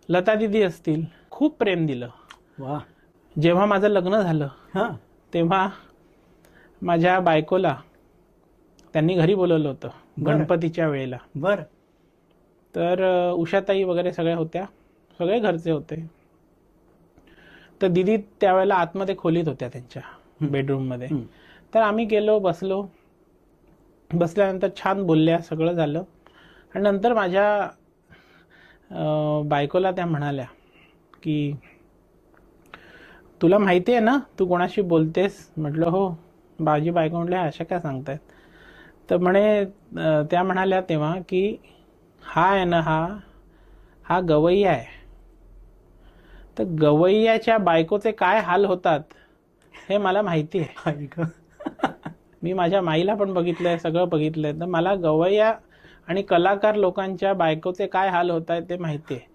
लता दिदी असतील, खूप प्रेम दिलं. वा. जेव्हा माझं लग्न झालं हां. तेव्हा माझ्या बायकोला त्यांनी घरी बोलवलं होतं बरं. गणपतीच्या वेळेला. बरं. तर उषाताई वगैरे सगळ्या होत्या, सगळे घरचे होते. तर दिदी त्यावेळेला आतमध्ये खोलीत होत्या त्यांच्या बेडरूममध्ये. तर आम्ही गेलो, बसलो. बसल्यानंतर छान बोलल्या, सगळं झालं. आणि नंतर माझ्या बायकोला त्या म्हणाल्या की तुला माहिती आहे ना तू कोणाशी बोलतेस? म्हटलं हो. माझी बायको म्हटल्या अशा काय सांगतायत? तर त्या म्हणाल्या तेव्हा की हा आहे ना, हा गवैया आहे. तर गवैयाच्या बायकोचे काय हाल होतात हे मला माहिती आहे. मी माझ्या माईला पण बघितलंय, सगळं बघितलंय. तर मला गवैया आणि कलाकार लोकांच्या बायकोचे काय हाल होत आहेत ते माहिती आहे.